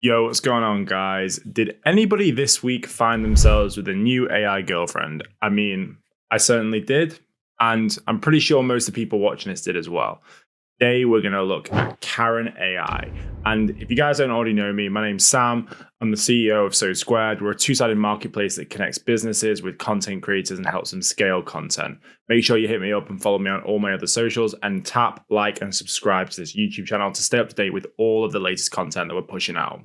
Yo, what's going on, guys? Did anybody this week find themselves with a new AI girlfriend? I mean, I certainly did, and I'm pretty sure most of the people watching this did as well. Today, we're going to look at CarynAI. And if you guys don't already know me, my name's Sam. I'm the CEO of SoSquared. We're a two-sided marketplace that connects businesses with content creators and helps them scale content. Make sure you hit me up and follow me on all my other socials and tap, like, and subscribe to this YouTube channel to stay up to date with all of the latest content that we're pushing out.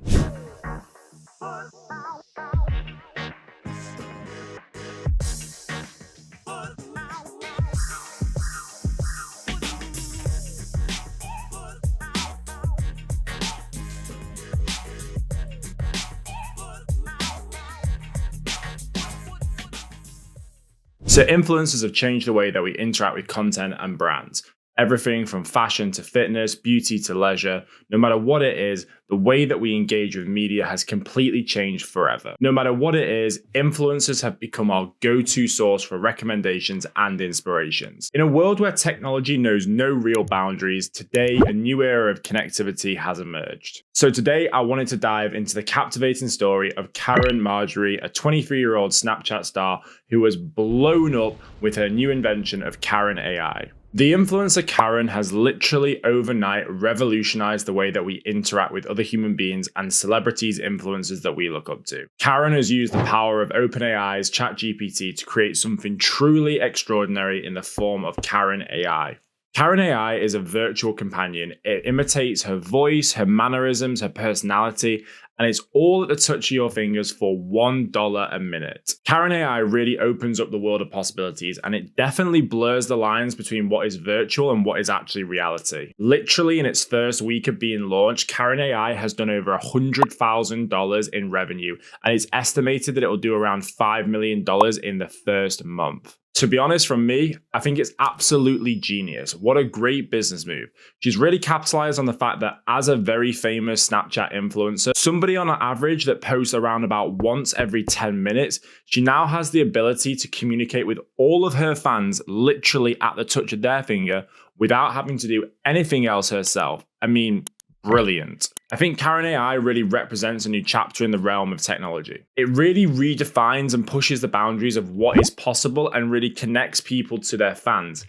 So influencers have changed the way that we interact with content and brands. Everything from fashion to fitness, beauty to leisure, no matter what it is, the way that we engage with media has completely changed forever. No matter what it is, influencers have become our go-to source for recommendations and inspirations. In a world where technology knows no real boundaries, today a new era of connectivity has emerged. So today I wanted to dive into the captivating story of Caryn Marjorie, a 23-year-old Snapchat star who was blown up with her new invention of CarynAI. The influencer Caryn has literally overnight revolutionized the way that we interact with other human beings and celebrities influencers that we look up to. Caryn has used the power of OpenAI's ChatGPT to create something truly extraordinary in the form of CarynAI. CarynAI is a virtual companion. It imitates her voice, her mannerisms, her personality, and it's all at the touch of your fingers for $1 a minute. CarynAI really opens up the world of possibilities, and it definitely blurs the lines between what is virtual and what is actually reality. Literally in its first week of being launched, CarynAI has done over $100,000 in revenue, and it's estimated that it will do around $5 million in the first month. To be honest, from me, I think it's absolutely genius. What a great business move. She's really capitalized on the fact that as a very famous Snapchat influencer, somebody on average that posts around about once every 10 minutes, she now has the ability to communicate with all of her fans literally at the touch of their finger without having to do anything else herself. I mean, brilliant. I think CarynAI really represents a new chapter in the realm of technology. It really redefines and pushes the boundaries of what is possible and really connects people to their fans,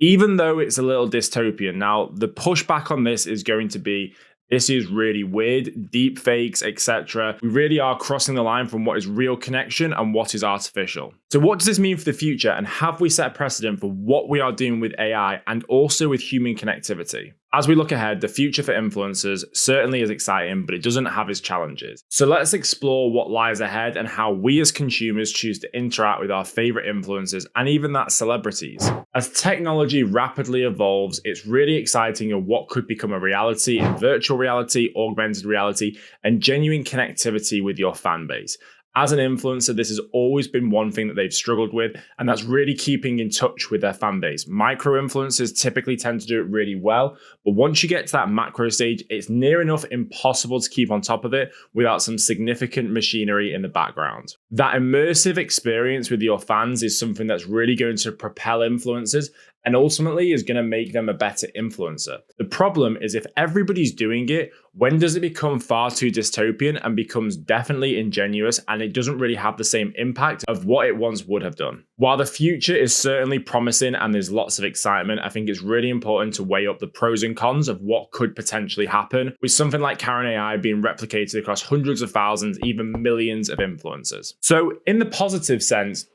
even though it's a little dystopian. Now, the pushback on this is going to be, this is really weird, deep fakes, etc. We really are crossing the line from what is real connection and what is artificial. So what does this mean for the future, and have we set a precedent for what we are doing with AI and also with human connectivity? As we look ahead, the future for influencers certainly is exciting, but it doesn't have its challenges. So let's explore what lies ahead and how we as consumers choose to interact with our favorite influencers and even that celebrities. As technology rapidly evolves, it's really exciting of what could become a reality in virtual reality, augmented reality, and genuine connectivity with your fan base. As an influencer, this has always been one thing that they've struggled with, and that's really keeping in touch with their fan base. Micro influencers typically tend to do it really well, but once you get to that macro stage, it's near enough impossible to keep on top of it without some significant machinery in the background. That immersive experience with your fans is something that's really going to propel influencers and ultimately is going to make them a better influencer. The problem is if everybody's doing it, when does it become far too dystopian and becomes definitely ingenuous, and it doesn't really have the same impact of what it once would have done? While the future is certainly promising and there's lots of excitement, I think it's really important to weigh up the pros and cons of what could potentially happen with something like CarynAI being replicated across hundreds of thousands, even millions of influencers. So in the positive sense,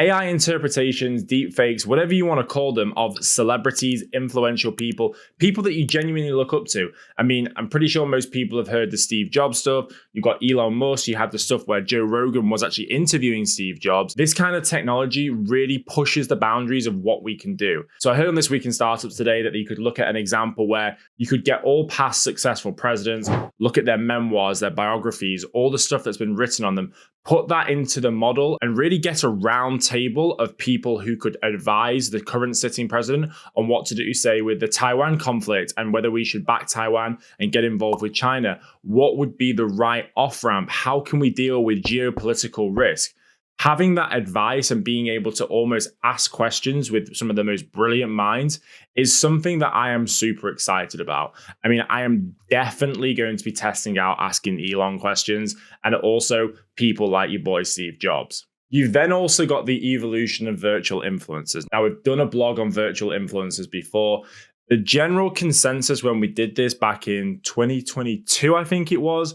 AI interpretations, deepfakes, whatever you want to call them, of celebrities, influential people, people that you genuinely look up to. I mean, I'm pretty sure most people have heard the Steve Jobs stuff. You've got Elon Musk, you had the stuff where Joe Rogan was actually interviewing Steve Jobs. This kind of technology really pushes the boundaries of what we can do. So I heard on This Week in Startups today that you could look at an example where you could get all past successful presidents, look at their memoirs, their biographies, all the stuff that's been written on them, put that into the model and really get a round table of people who could advise the current sitting president on what to do, say, with the Taiwan conflict and whether we should back Taiwan and get involved with China. What would be the right off-ramp? How can we deal with geopolitical risk? Having that advice and being able to almost ask questions with some of the most brilliant minds is something that I am super excited about. I mean, I am definitely going to be testing out asking Elon questions and also people like your boy Steve Jobs. You've then also got the evolution of virtual influencers. Now, we've done a blog on virtual influencers before. The general consensus when we did this back in 2022, I think it was,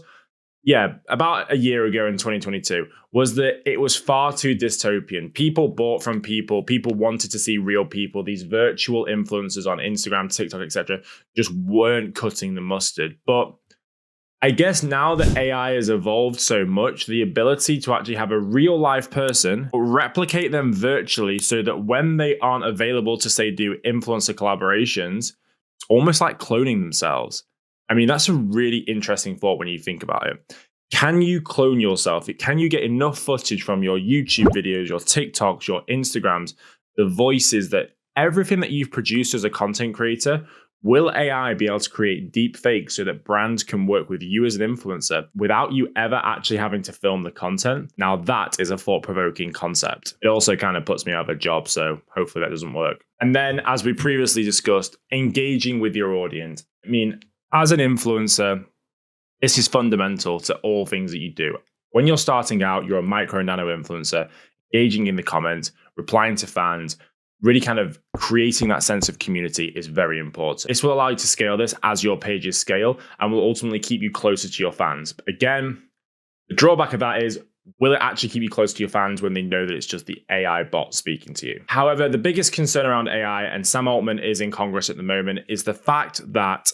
about a year ago in 2022, was that it was far too dystopian. People bought from people. People wanted to see real people. These virtual influencers on Instagram, TikTok, etc., just weren't cutting the mustard. But I guess now that AI has evolved so much, the ability to actually have a real life person replicate them virtually so that when they aren't available to, say, do influencer collaborations, it's almost like cloning themselves. I mean, that's a really interesting thought when you think about it. Can you clone yourself? Can you get enough footage from your YouTube videos, your TikToks, your Instagrams, the voices, that everything that you've produced as a content creator? Will AI be able to create deep fakes so that brands can work with you as an influencer without you ever actually having to film the content? Now, that is a thought-provoking concept. It also kind of puts me out of a job, so hopefully that doesn't work. And then, as we previously discussed, engaging with your audience. I mean, as an influencer, this is fundamental to all things that you do. When you're starting out, you're a micro nano influencer, engaging in the comments, replying to fans, really kind of creating that sense of community is very important. This will allow you to scale this as your pages scale and will ultimately keep you closer to your fans. But again, the drawback of that is, will it actually keep you close to your fans when they know that it's just the AI bot speaking to you? However, the biggest concern around AI, and Sam Altman is in Congress at the moment, is the fact that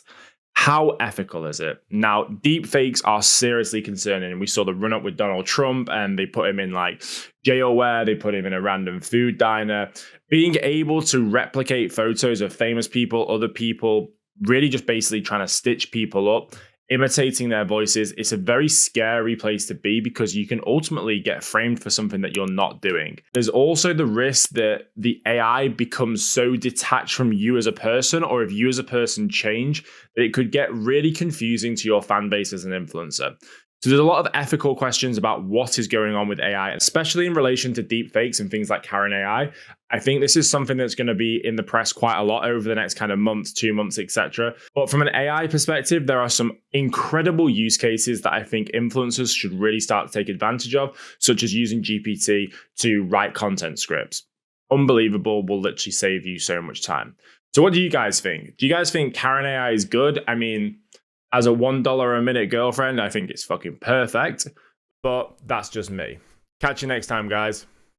how ethical is it? Now, deep fakes are seriously concerning. And we saw the run up with Donald Trump and they put him in like jailware. They put him in a random food diner. Being able to replicate photos of famous people, other people, really just basically trying to stitch people up, imitating their voices, it's a very scary place to be because you can ultimately get framed for something that you're not doing. There's also the risk that the AI becomes so detached from you as a person, or if you as a person change, that it could get really confusing to your fan base as an influencer. So there's a lot of ethical questions about what is going on with AI, especially in relation to deep fakes and things like CarynAI. I think this is something that's going to be in the press quite a lot over the next kind of month, 2 months, etc. But from an AI perspective, there are some incredible use cases that I think influencers should really start to take advantage of, such as using GPT to write content scripts. Unbelievable, will literally save you so much time. So what do you guys think? Do you guys think CarynAI is good? I mean, as a $1 a minute girlfriend, I think it's fucking perfect, but that's just me. Catch you next time, guys.